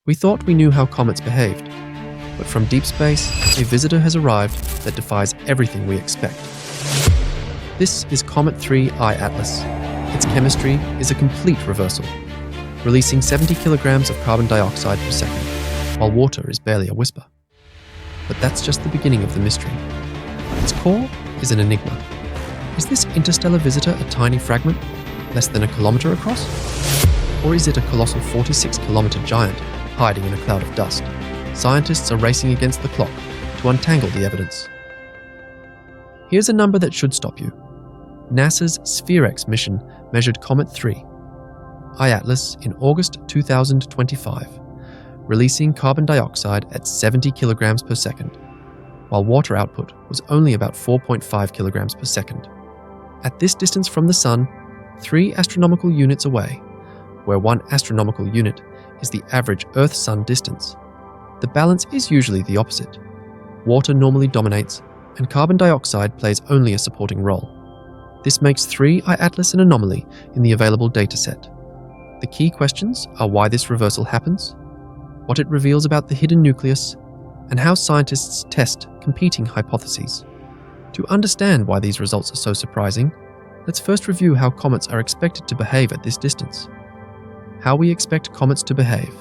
We thought we knew how comets behaved, but from deep space, a visitor has arrived that defies everything we expect. This is Comet 3 I-Atlas. Its chemistry is a complete reversal, releasing 70 kilograms of carbon dioxide per second, while water is barely a whisper. But that's just the beginning of the mystery. Its core is an enigma. Is this interstellar visitor a tiny fragment, less than a kilometer across? Or is it a colossal 46-kilometer giant hiding in a cloud of dust? Scientists are racing against the clock to untangle the evidence. Here's a number that should stop you. NASA's SPHEREx mission measured Comet 3 I-Atlas in August 2025, releasing carbon dioxide at 70 kilograms per second, while water output was only about 4.5 kilograms per second. At this distance from the Sun, 3 astronomical units away, where 1 astronomical unit is the average Earth-Sun distance, the balance is usually the opposite. Water normally dominates, and carbon dioxide plays only a supporting role. This makes 3 I-Atlas an anomaly in the available dataset. The key questions are why this reversal happens, what it reveals about the hidden nucleus, and how scientists test competing hypotheses. To understand why these results are so surprising, let's first review how comets are expected to behave at this distance. How we expect comets to behave.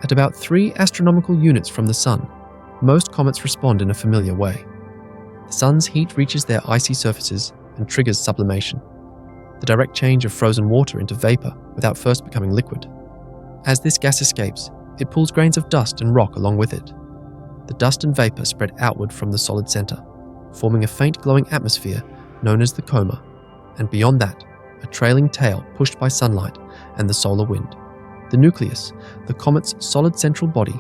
At about 3 astronomical units from the Sun, most comets respond in a familiar way. The Sun's heat reaches their icy surfaces and triggers sublimation, the direct change of frozen water into vapor without first becoming liquid. As this gas escapes, it pulls grains of dust and rock along with it. The dust and vapor spread outward from the solid center, forming a faint glowing atmosphere known as the coma, and beyond that, a trailing tail pushed by sunlight and the solar wind. The nucleus, the comet's solid central body,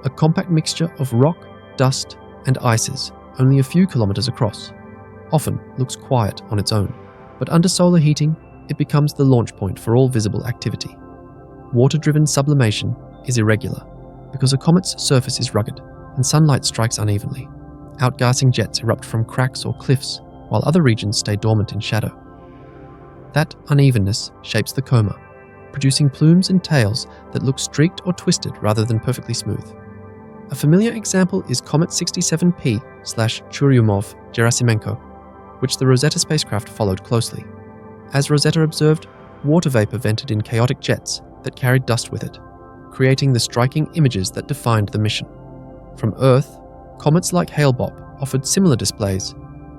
a compact mixture of rock, dust, and ices only a few kilometers across, often looks quiet on its own. But under solar heating, it becomes the launch point for all visible activity. Water-driven sublimation is irregular because a comet's surface is rugged and sunlight strikes unevenly. Outgassing jets erupt from cracks or cliffs, while other regions stay dormant in shadow. That unevenness shapes the coma, producing plumes and tails that look streaked or twisted rather than perfectly smooth. A familiar example is Comet 67P/Churyumov-Gerasimenko, which the Rosetta spacecraft followed closely. As Rosetta observed, water vapor vented in chaotic jets that carried dust with it, creating the striking images that defined the mission. From Earth, comets like Hale-Bopp offered similar displays,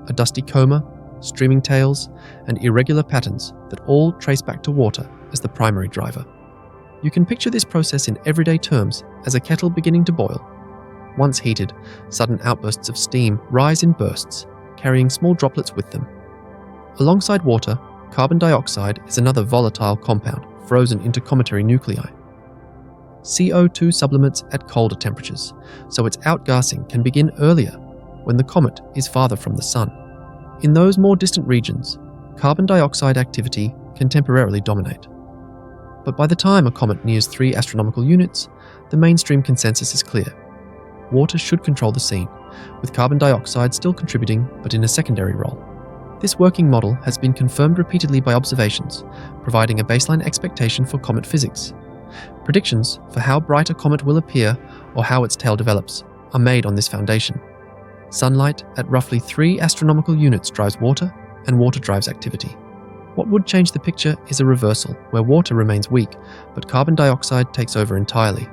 a dusty coma, streaming tails, and irregular patterns that all trace back to water as the primary driver. You can picture this process in everyday terms as a kettle beginning to boil. Once heated, sudden outbursts of steam rise in bursts, carrying small droplets with them. Alongside water, carbon dioxide is another volatile compound frozen into cometary nuclei. CO2 sublimates at colder temperatures, so its outgassing can begin earlier when the comet is farther from the Sun. In those more distant regions, carbon dioxide activity can temporarily dominate. But by the time a comet nears 3 astronomical units, the mainstream consensus is clear. Water should control the scene, with carbon dioxide still contributing but in a secondary role. This working model has been confirmed repeatedly by observations, providing a baseline expectation for comet physics. Predictions for how bright a comet will appear or how its tail develops are made on this foundation. Sunlight at roughly 3 astronomical units drives water, and water drives activity. What would change the picture is a reversal, where water remains weak, but carbon dioxide takes over entirely.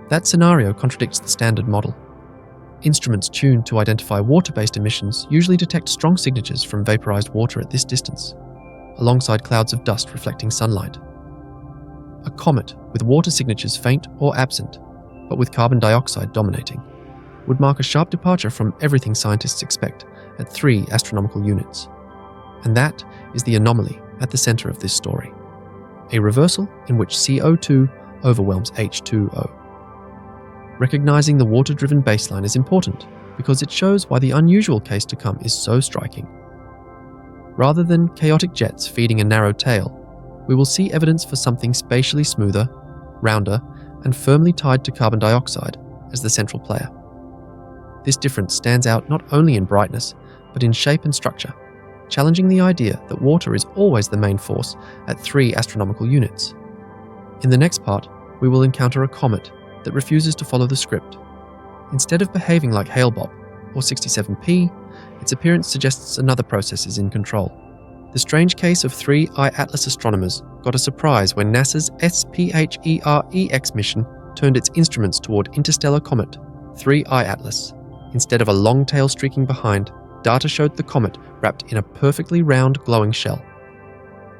That scenario contradicts the standard model. Instruments tuned to identify water-based emissions usually detect strong signatures from vaporized water at this distance, alongside clouds of dust reflecting sunlight. A comet with water signatures faint or absent, but with carbon dioxide dominating, would mark a sharp departure from everything scientists expect at 3 astronomical units. And that is the anomaly at the center of this story. A reversal in which CO2 overwhelms H2O. Recognizing the water-driven baseline is important because it shows why the unusual case to come is so striking. Rather than chaotic jets feeding a narrow tail, we will see evidence for something spatially smoother, rounder, and firmly tied to carbon dioxide as the central player. This difference stands out not only in brightness, but in shape and structure, challenging the idea that water is always the main force at 3 astronomical units. In the next part, we will encounter a comet that refuses to follow the script. Instead of behaving like Hale-Bopp or 67P, its appearance suggests another process is in control. The strange case of three I-Atlas astronomers got a surprise when NASA's SPHEREx mission turned its instruments toward interstellar comet 3 I-Atlas. Instead of a long tail streaking behind, data showed the comet wrapped in a perfectly round glowing shell.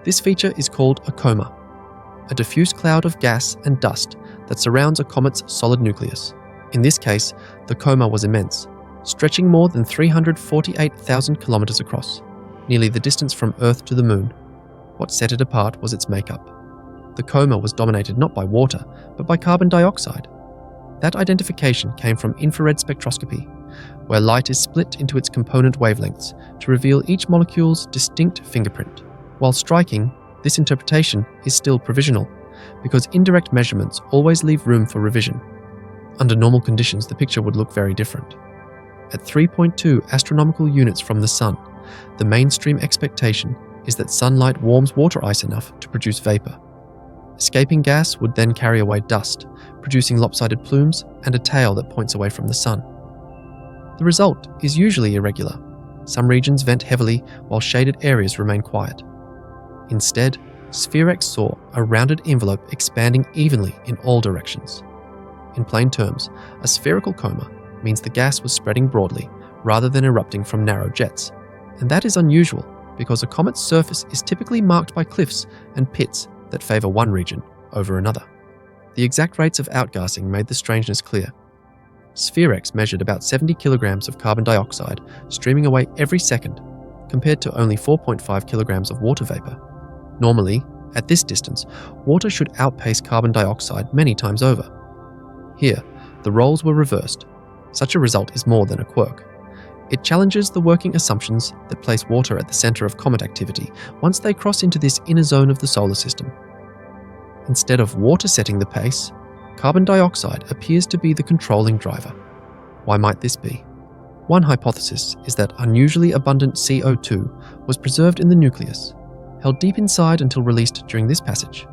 This feature is called a coma, a diffuse cloud of gas and dust that surrounds a comet's solid nucleus. In this case, the coma was immense, stretching more than 348,000 kilometers across, nearly the distance from Earth to the Moon. What set it apart was its makeup. The coma was dominated not by water, but by carbon dioxide. That identification came from infrared spectroscopy, where light is split into its component wavelengths to reveal each molecule's distinct fingerprint. While striking, this interpretation is still provisional, because indirect measurements always leave room for revision. Under normal conditions, the picture would look very different. At 3.2 astronomical units from the Sun, the mainstream expectation is that sunlight warms water ice enough to produce vapor. Escaping gas would then carry away dust, producing lopsided plumes and a tail that points away from the Sun. The result is usually irregular. Some regions vent heavily while shaded areas remain quiet. Instead, SPHEREx saw a rounded envelope expanding evenly in all directions. In plain terms, a spherical coma means the gas was spreading broadly rather than erupting from narrow jets. And that is unusual because a comet's surface is typically marked by cliffs and pits that favor one region over another. The exact rates of outgassing made the strangeness clear. SPHEREx measured about 70 kilograms of carbon dioxide streaming away every second, compared to only 4.5 kilograms of water vapor. Normally, at this distance, water should outpace carbon dioxide many times over. Here, the roles were reversed. Such a result is more than a quirk. It challenges the working assumptions that place water at the center of comet activity once they cross into this inner zone of the solar system. Instead of water setting the pace, carbon dioxide appears to be the controlling driver. Why might this be? One hypothesis is that unusually abundant CO2 was preserved in the nucleus, held deep inside until released during this passage.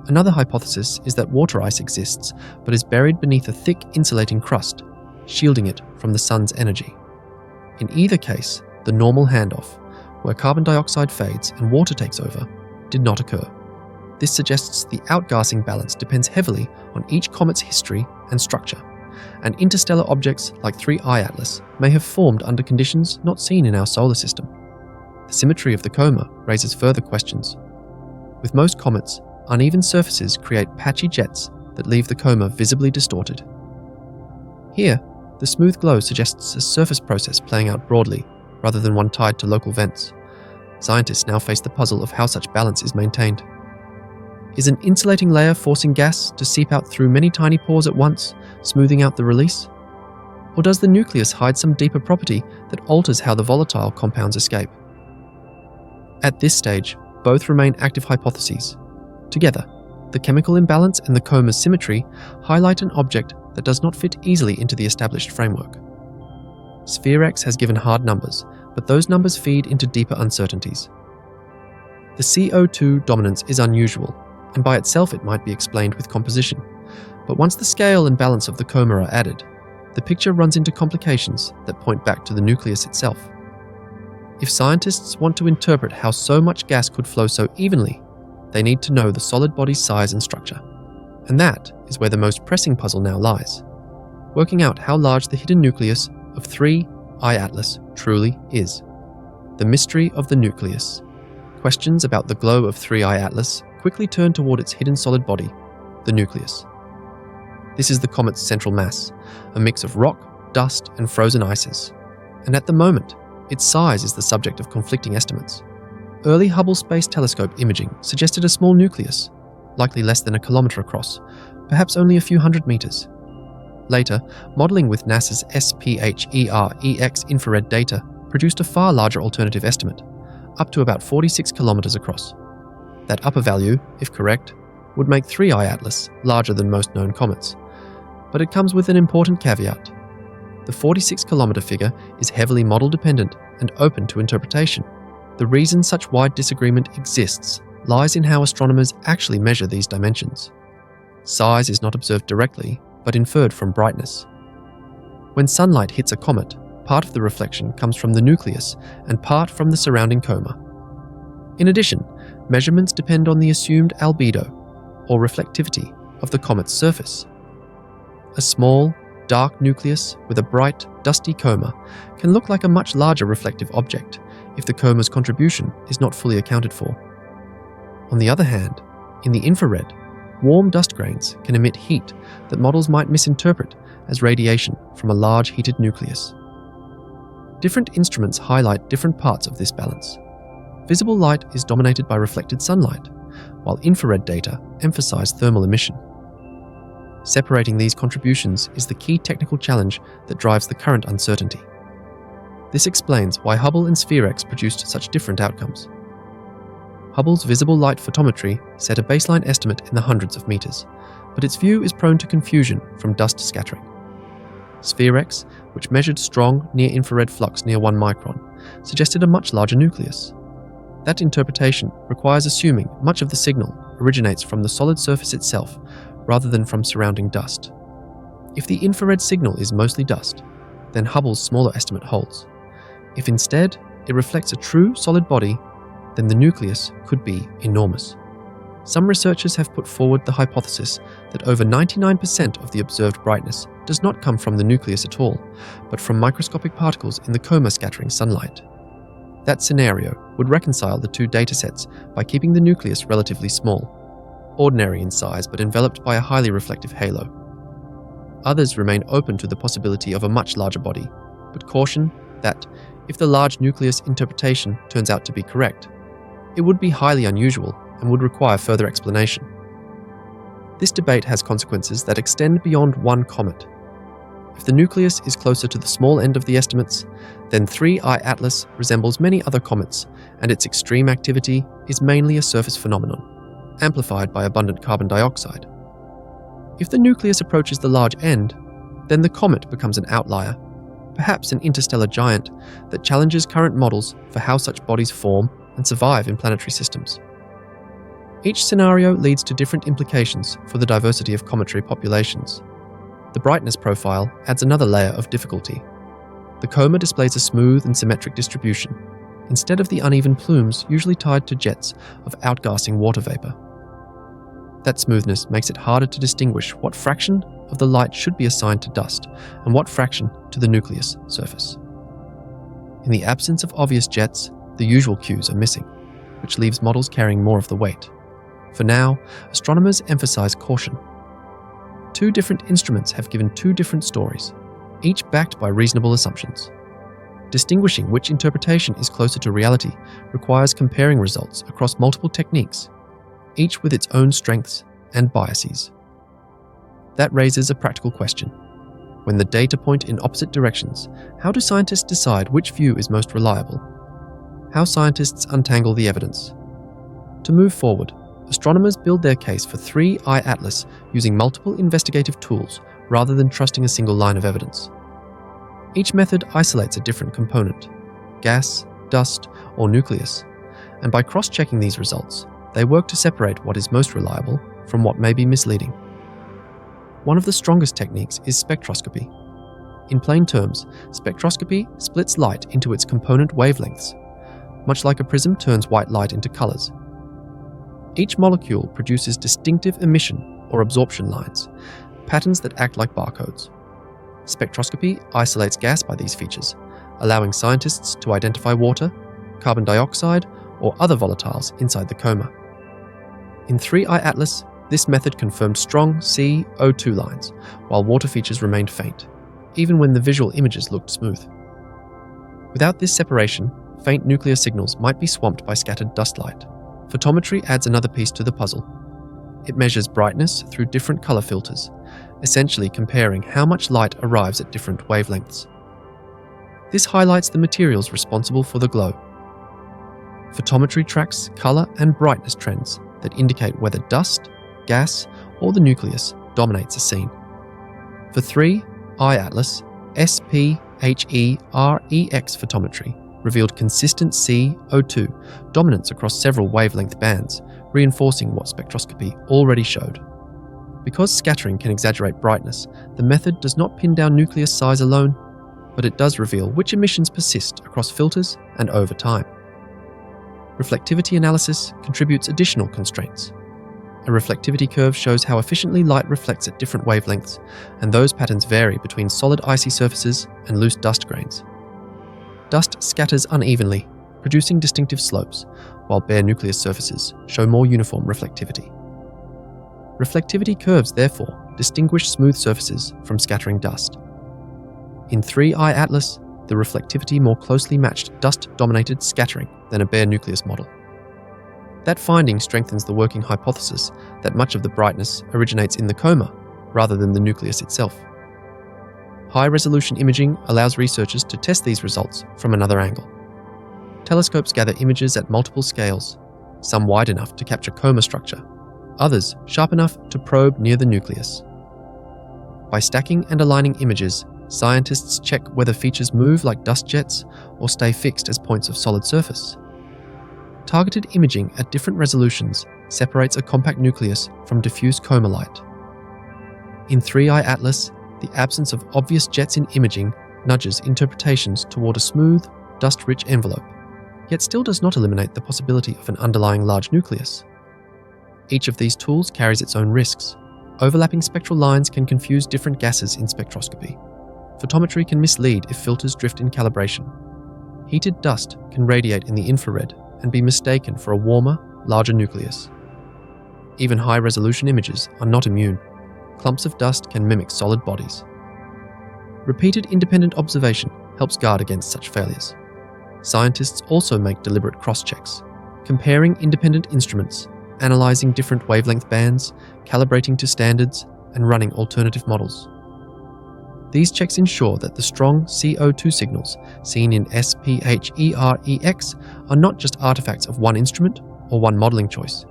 Another hypothesis is that water ice exists but is buried beneath a thick insulating crust, shielding it from the sun's energy. In either case, the normal handoff, where carbon dioxide fades and water takes over, did not occur. This suggests the outgassing balance depends heavily on each comet's history and structure, and interstellar objects like 3 I-Atlas may have formed under conditions not seen in our solar system. The symmetry of the coma raises further questions. With most comets, uneven surfaces create patchy jets that leave the coma visibly distorted. Here, the smooth glow suggests a surface process playing out broadly, rather than one tied to local vents. Scientists now face the puzzle of how such balance is maintained. Is an insulating layer forcing gas to seep out through many tiny pores at once, smoothing out the release? Or does the nucleus hide some deeper property that alters how the volatile compounds escape? At this stage, both remain active hypotheses. Together, the chemical imbalance and the coma's symmetry highlight an object that does not fit easily into the established framework. SPHEREx has given hard numbers, but those numbers feed into deeper uncertainties. The CO2 dominance is unusual, and by itself it might be explained with composition. But once the scale and balance of the coma are added, the picture runs into complications that point back to the nucleus itself. If scientists want to interpret how so much gas could flow so evenly, they need to know the solid body's size and structure. And that is where the most pressing puzzle now lies, working out how large the hidden nucleus of 3 I-Atlas truly is. The mystery of the nucleus. Questions about the glow of 3 I-Atlas quickly turn toward its hidden solid body, the nucleus. This is the comet's central mass, a mix of rock, dust, and frozen ices. And at the moment, its size is the subject of conflicting estimates. Early Hubble Space Telescope imaging suggested a small nucleus, likely less than a kilometer across, perhaps only a few hundred meters. Later, modeling with NASA's SPHEREx infrared data produced a far larger alternative estimate, up to about 46 kilometers across. That upper value, if correct, would make 3 I-Atlas larger than most known comets. But it comes with an important caveat. The 46-kilometer figure is heavily model-dependent and open to interpretation. The reason such wide disagreement exists lies in how astronomers actually measure these dimensions. Size is not observed directly, but inferred from brightness. When sunlight hits a comet, part of the reflection comes from the nucleus and part from the surrounding coma. In addition, measurements depend on the assumed albedo, or reflectivity, of the comet's surface. A small, dark nucleus with a bright, dusty coma can look like a much larger reflective object if the coma's contribution is not fully accounted for. On the other hand, in the infrared, warm dust grains can emit heat that models might misinterpret as radiation from a large heated nucleus. Different instruments highlight different parts of this balance. Visible light is dominated by reflected sunlight, while infrared data emphasize thermal emission. Separating these contributions is the key technical challenge that drives the current uncertainty. This explains why Hubble and SPHEREx produced such different outcomes. Hubble's visible light photometry set a baseline estimate in the hundreds of meters, but its view is prone to confusion from dust scattering. SPHEREx, which measured strong near-infrared flux near 1 micron, suggested a much larger nucleus. That interpretation requires assuming much of the signal originates from the solid surface itself rather than from surrounding dust. If the infrared signal is mostly dust, then Hubble's smaller estimate holds. If instead it reflects a true solid body, then the nucleus could be enormous. Some researchers have put forward the hypothesis that over 99% of the observed brightness does not come from the nucleus at all, but from microscopic particles in the coma scattering sunlight. That scenario would reconcile the two datasets by keeping the nucleus relatively small, ordinary in size but enveloped by a highly reflective halo. Others remain open to the possibility of a much larger body, but caution that, if the large nucleus interpretation turns out to be correct, it would be highly unusual and would require further explanation. This debate has consequences that extend beyond one comet. If the nucleus is closer to the small end of the estimates, then 3I Atlas resembles many other comets, and its extreme activity is mainly a surface phenomenon, amplified by abundant carbon dioxide. If the nucleus approaches the large end, then the comet becomes an outlier, perhaps an interstellar giant that challenges current models for how such bodies form and survive in planetary systems. Each scenario leads to different implications for the diversity of cometary populations. The brightness profile adds another layer of difficulty. The coma displays a smooth and symmetric distribution, instead of the uneven plumes usually tied to jets of outgassing water vapor. That smoothness makes it harder to distinguish what fraction of the light should be assigned to dust and what fraction to the nucleus surface. In the absence of obvious jets, the usual cues are missing, which leaves models carrying more of the weight. For now, astronomers emphasize caution. Two different instruments have given two different stories, each backed by reasonable assumptions. Distinguishing which interpretation is closer to reality requires comparing results across multiple techniques, each with its own strengths and biases. That raises a practical question. When the data point in opposite directions, how do scientists decide which view is most reliable? How scientists untangle the evidence? To move forward, astronomers build their case for 3I Atlas using multiple investigative tools rather than trusting a single line of evidence. Each method isolates a different component, gas, dust, or nucleus, and by cross-checking these results, they work to separate what is most reliable from what may be misleading. One of the strongest techniques is spectroscopy. In plain terms, spectroscopy splits light into its component wavelengths, much like a prism turns white light into colors. Each molecule produces distinctive emission or absorption lines, patterns that act like barcodes. Spectroscopy isolates gas by these features, allowing scientists to identify water, carbon dioxide, or other volatiles inside the coma. In 3I Atlas, this method confirmed strong CO2 lines, while water features remained faint, even when the visual images looked smooth. Without this separation, faint nuclear signals might be swamped by scattered dust light. Photometry adds another piece to the puzzle. It measures brightness through different color filters, essentially comparing how much light arrives at different wavelengths. This highlights the materials responsible for the glow. Photometry tracks color and brightness trends that indicate whether dust, gas, or the nucleus dominates a scene. For 3I Atlas, SPHEREx photometry revealed consistent CO2 dominance across several wavelength bands, reinforcing what spectroscopy already showed. Because scattering can exaggerate brightness, the method does not pin down nucleus size alone, but it does reveal which emissions persist across filters and over time. Reflectivity analysis contributes additional constraints. A reflectivity curve shows how efficiently light reflects at different wavelengths, and those patterns vary between solid icy surfaces and loose dust grains. Dust scatters unevenly, producing distinctive slopes, while bare nucleus surfaces show more uniform reflectivity. Reflectivity curves, therefore, distinguish smooth surfaces from scattering dust. In 3I Atlas, the reflectivity more closely matched dust-dominated scattering than a bare nucleus model. That finding strengthens the working hypothesis that much of the brightness originates in the coma rather than the nucleus itself. High-resolution imaging allows researchers to test these results from another angle. Telescopes gather images at multiple scales, some wide enough to capture coma structure, others sharp enough to probe near the nucleus. By stacking and aligning images, scientists check whether features move like dust jets or stay fixed as points of solid surface. Targeted imaging at different resolutions separates a compact nucleus from diffuse coma light. In 3I Atlas, the absence of obvious jets in imaging nudges interpretations toward a smooth, dust-rich envelope, yet still does not eliminate the possibility of an underlying large nucleus. Each of these tools carries its own risks. Overlapping spectral lines can confuse different gases in spectroscopy. Photometry can mislead if filters drift in calibration. Heated dust can radiate in the infrared and be mistaken for a warmer, larger nucleus. Even high-resolution images are not immune. Clumps of dust can mimic solid bodies. Repeated independent observation helps guard against such failures. Scientists also make deliberate cross-checks, comparing independent instruments, analyzing different wavelength bands, calibrating to standards, and running alternative models. These checks ensure that the strong CO2 signals seen in SPHERex are not just artifacts of one instrument or one modeling choice.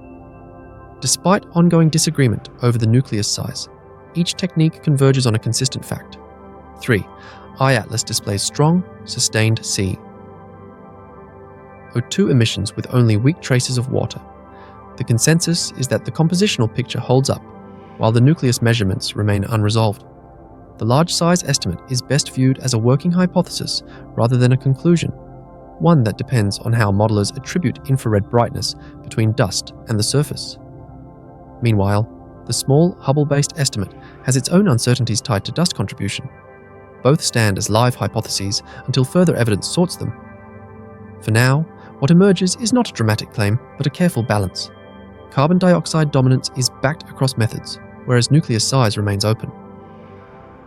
Despite ongoing disagreement over the nucleus size, each technique converges on a consistent fact. 3. I-Atlas displays strong, sustained CO2 emissions with only weak traces of water. The consensus is that the compositional picture holds up, while the nucleus measurements remain unresolved. The large size estimate is best viewed as a working hypothesis rather than a conclusion, one that depends on how modelers attribute infrared brightness between dust and the surface. Meanwhile, the small Hubble-based estimate has its own uncertainties tied to dust contribution. Both stand as live hypotheses until further evidence sorts them. For now, what emerges is not a dramatic claim, but a careful balance. Carbon dioxide dominance is backed across methods, whereas nucleus size remains open.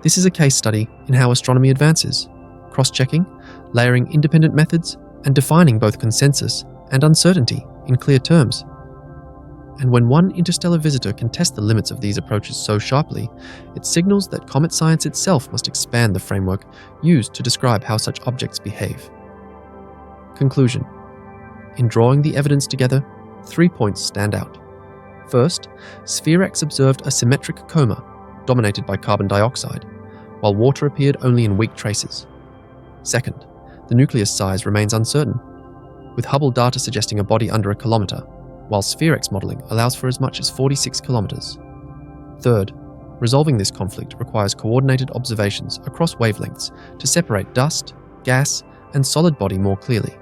This is a case study in how astronomy advances, cross-checking, layering independent methods, and defining both consensus and uncertainty in clear terms. And when one interstellar visitor can test the limits of these approaches so sharply, it signals that comet science itself must expand the framework used to describe how such objects behave. Conclusion. In drawing the evidence together, 3 points stand out. First, SPHEREx observed a symmetric coma, dominated by carbon dioxide, while water appeared only in weak traces. Second, the nucleus size remains uncertain, with Hubble data suggesting a body under a kilometre, while SPHEREx modelling allows for as much as 46 kilometres. Third, resolving this conflict requires coordinated observations across wavelengths to separate dust, gas, and solid body more clearly.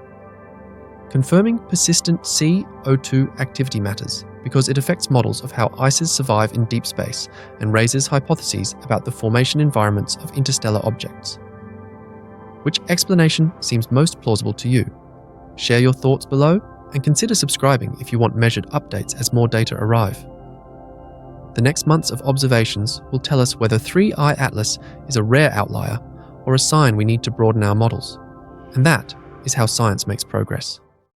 Confirming persistent CO2 activity matters because it affects models of how ices survive in deep space and raises hypotheses about the formation environments of interstellar objects. Which explanation seems most plausible to you? Share your thoughts below and consider subscribing if you want measured updates as more data arrive. The next months of observations will tell us whether 3I Atlas is a rare outlier or a sign we need to broaden our models. And that is how science makes progress.